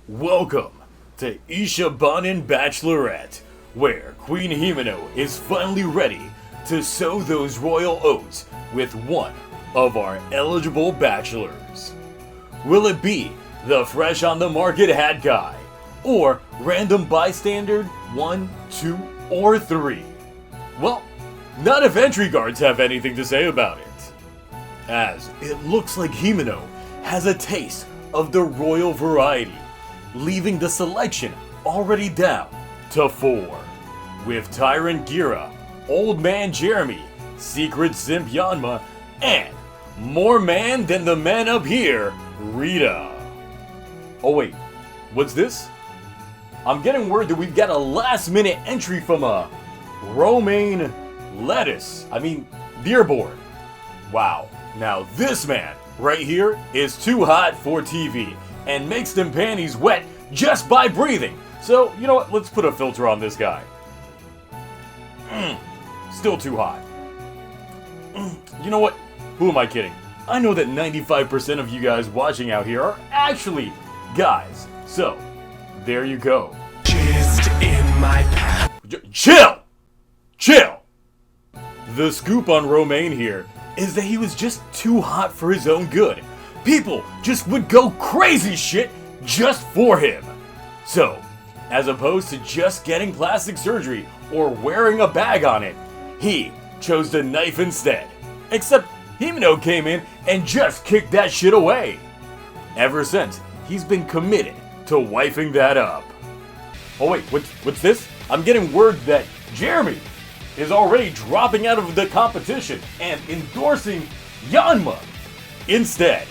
Welcome to Ishabanin Bachelorette, where Queen Himeno is finally ready to sow those royal oats with one of our eligible bachelors. Will it be the fresh on the market hat guy, or random bystander 1, 2, or 3? Well, none of entry guards have anything to say about it, as it looks like Himeno has a taste of the royal variety, leaving the selection already down to 4, with Tyrant Gira, Old Man Jeremy, Secret Simp Yanma, and more man than the man up here, Rita. Oh wait, what's this? I'm getting word that we've got a last minute entry from a romaine Dearborn. Wow, now this man right here is too hot for TV and makes them panties wet just by breathing. So, you know what, let's put a filter on this guy. Still too hot. You know what, who am I kidding? I know that 95% of you guys watching out here are actually guys. So, there you go. Just in my path. Chill! The scoop on Romaine here is that he was just too hot for his own good. People just would go crazy shit just for him. So, as opposed to just getting plastic surgery or wearing a bag on it, he chose the knife instead. Except Himeno came in and just kicked that shit away. Ever since, he's been committed to wifing that up. Oh wait, what's this? I'm getting word that Jeremy is already dropping out of the competition and endorsing Yanma instead.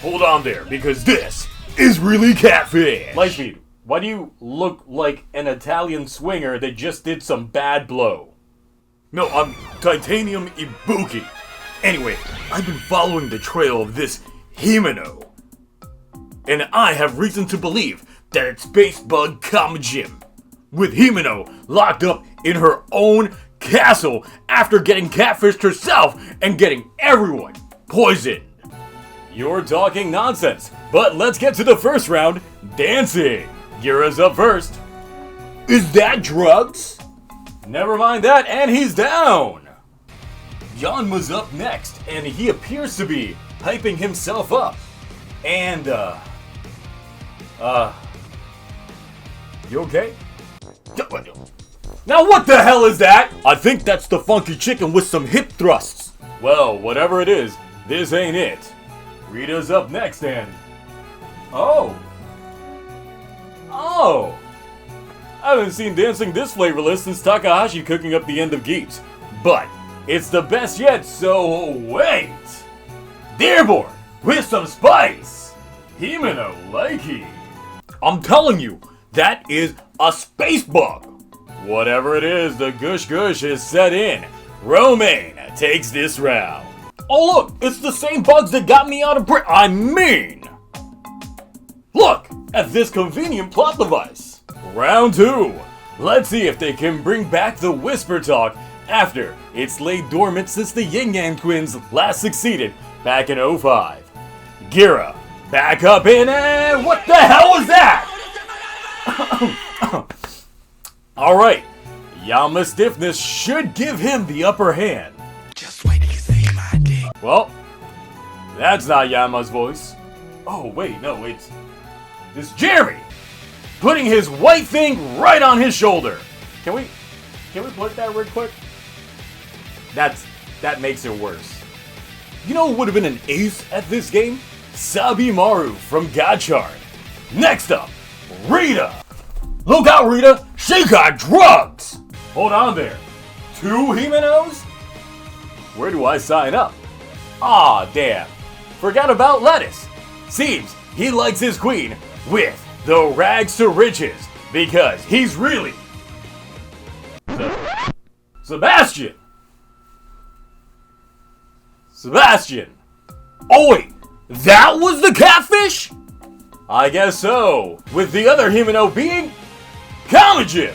Hold on there, because this is really catfish. Lightspeed, why do you look like an Italian swinger that just did some bad blow? No, I'm Titanium Ibuki. Anyway, I've been following the trail of this Himeno, and I have reason to believe that it's Spacebug Kamajim, with Himeno locked up in her own castle after getting catfished herself and getting everyone poisoned. You're talking nonsense, but let's get to the first round, dancing. Gira's up first. Is that drugs? Never mind that, and he's down. Yanma's up next, and he appears to be hyping himself up. And, you okay? Now what the hell is that? I think that's the funky chicken with some hip thrusts. Well, whatever it is, this ain't it. Rita's up next, and... Oh! I haven't seen dancing this flavorless since Takahashi cooking up the end of Geeks. But it's the best yet, so wait! Dearborn with some spice! Himeno likey! I'm telling you, that is a space bug! Whatever it is, the gush gush is set in. Romaine takes this round. Oh look, it's the same bugs that got me out of look at this convenient plot device. Round 2. Let's see if they can bring back the whisper talk after it's laid dormant since the Yin Yang twins last succeeded back in 05. Gira, back up in and what the hell was that? Alright, Yama's stiffness should give him the upper hand. Just wait till you see my dick. Well, that's not Yama's voice. Oh wait, no, it's Jeremy putting his white thing right on his shoulder. Can we play that real quick? That makes it worse. You know who would have been an ace at this game? Sabimaru from Gachard. Next up, Rita. Look out, Rita! She got drugs! Hold on there. 2 Himenos? Where do I sign up? Aw, damn. Forgot about Lettuce. Seems he likes his queen with the rags to riches because he's really... Sebastian! Oh wait, that was the catfish? I guess so. With the other Himeno being... Kamajim!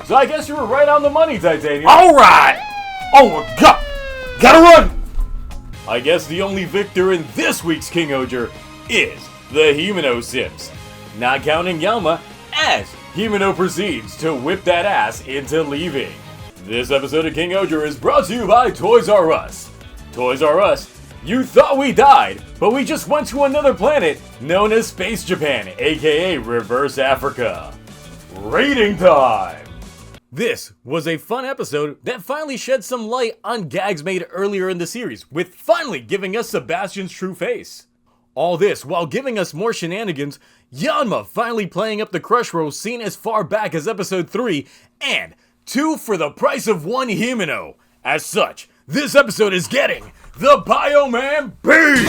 So I guess you were right on the money, Titanium. Alright! Oh my god! Gotta run! I guess the only victor in this week's KingOhger is the Himeno Sims. not counting Yama, as Himeno proceeds to whip that ass into leaving. This episode of KingOhger is brought to you by Toys R Us. Toys R Us, you thought we died, but we just went to another planet known as Space Japan, aka Reverse Africa. Rating time! This was a fun episode that finally shed some light on gags made earlier in the series, with finally giving us Sebastian's true face. All this while giving us more shenanigans, Yanma finally playing up the crush role seen as far back as episode 3, and 2 for the price of 1 Himeno. As such, this episode is getting the Bioman B!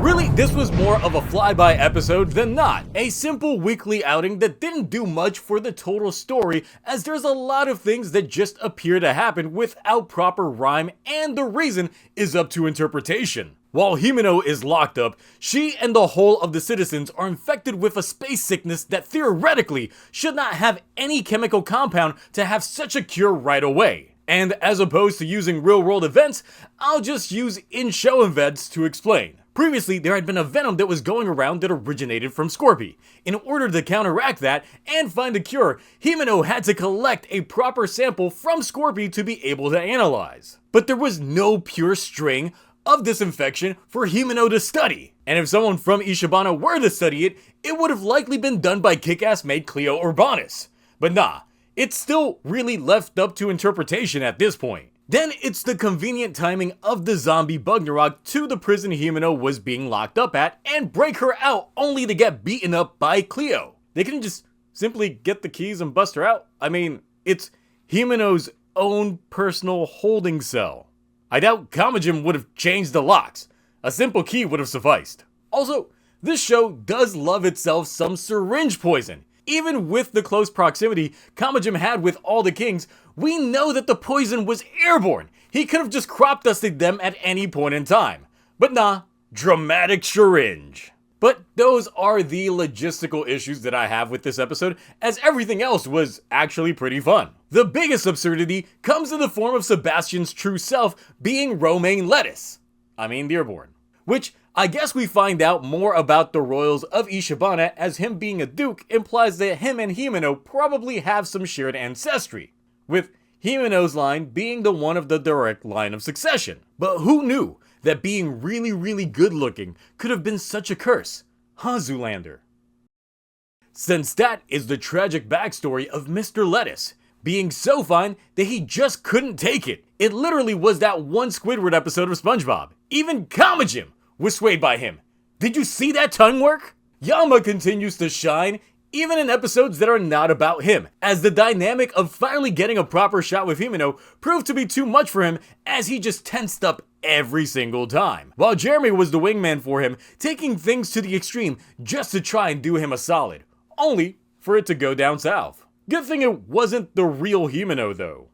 Really, this was more of a flyby episode than not. A simple weekly outing that didn't do much for the total story, as there's a lot of things that just appear to happen without proper rhyme, and the reason is up to interpretation. While Himeno is locked up, she and the whole of the citizens are infected with a space sickness that theoretically should not have any chemical compound to have such a cure right away. And as opposed to using real-world events, I'll just use in-show events to explain. Previously, there had been a venom that was going around that originated from Scorpy. In order to counteract that and find a cure, Himeno had to collect a proper sample from Scorpy to be able to analyze. But there was no pure string of this infection for Himeno to study. And if someone from Ishibana were to study it, it would have likely been done by kick-ass mate Cleo Urbanus. But nah, it's still really left up to interpretation at this point. Then it's the convenient timing of the zombie Bugnarok to the prison Himeno was being locked up at and break her out only to get beaten up by Cleo. They couldn't just simply get the keys and bust her out. I mean, it's Himeno's own personal holding cell. I doubt Kamajin would have changed the locks. A simple key would have sufficed. Also, this show does love itself some syringe poison. Even with the close proximity Kamajin had with all the kings, we know that the poison was airborne. He could have just crop dusted them at any point in time. But nah, dramatic syringe. But those are the logistical issues that I have with this episode, as everything else was actually pretty fun. The biggest absurdity comes in the form of Sebastian's true self being romaine lettuce. I mean Dearborn. Which I guess we find out more about the royals of Ishibana, as him being a duke implies that him and Himeno probably have some shared ancestry, with Himeno's line being the one of the direct line of succession. But who knew that being really good looking could have been such a curse, huh, Zoolander? Since that is the tragic backstory of Mr. Lettuce, being so fine that he just couldn't take it. It literally was that one Squidward episode of SpongeBob. Even Kamajin was swayed by him. Did you see that tongue work? Yama continues to shine even in episodes that are not about him, as the dynamic of finally getting a proper shot with Himeno proved to be too much for him, as he just tensed up every single time. While Jeremy was the wingman for him, taking things to the extreme just to try and do him a solid, only for it to go down south. Good thing it wasn't the real Himeno though.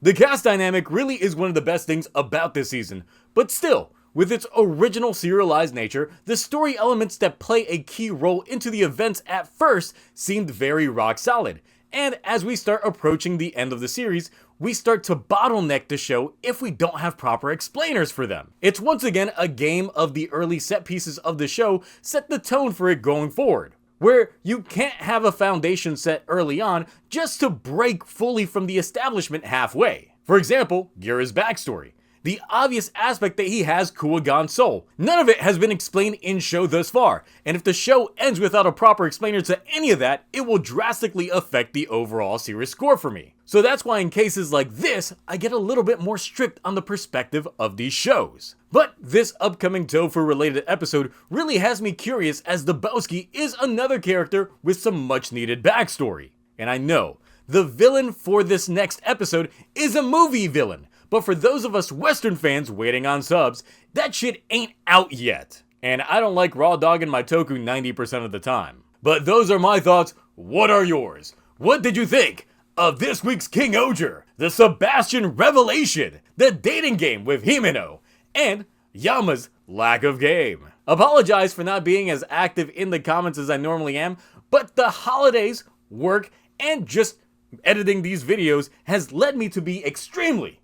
The cast dynamic really is one of the best things about this season, but still, with its original serialized nature, the story elements that play a key role into the events at first seemed very rock solid. And as we start approaching the end of the series, we start to bottleneck the show if we don't have proper explainers for them. It's once again a game of the early set pieces of the show set the tone for it going forward, where you can't have a foundation set early on just to break fully from the establishment halfway. For example, Gira's backstory. The obvious aspect that he has Kuwagan soul. None of it has been explained in show thus far, and if the show ends without a proper explainer to any of that, it will drastically affect the overall series score for me. So that's why in cases like this, I get a little bit more strict on the perspective of these shows. But this upcoming Tofu related episode really has me curious, as the Bowski is another character with some much needed backstory. And I know, the villain for this next episode is a movie villain, but for those of us Western fans waiting on subs, that shit ain't out yet. And I don't like raw dogging my Toku 90% of the time. But those are my thoughts. What are yours? What did you think of this week's KingOhger, the Sebastian revelation, the dating game with Himeno, and Yama's lack of game? Apologize for not being as active in the comments as I normally am, but the holidays, work, and just editing these videos has led me to be extremely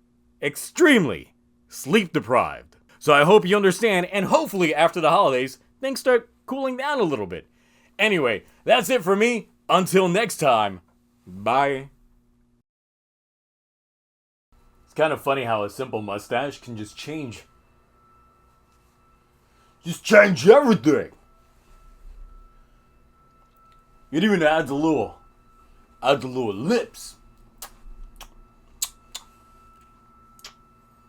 sleep deprived. So I hope you understand, and hopefully after the holidays, things start cooling down a little bit. Anyway, that's it for me. Until next time, bye. It's kind of funny how a simple mustache can just change. Just change everything. It even adds a little lips.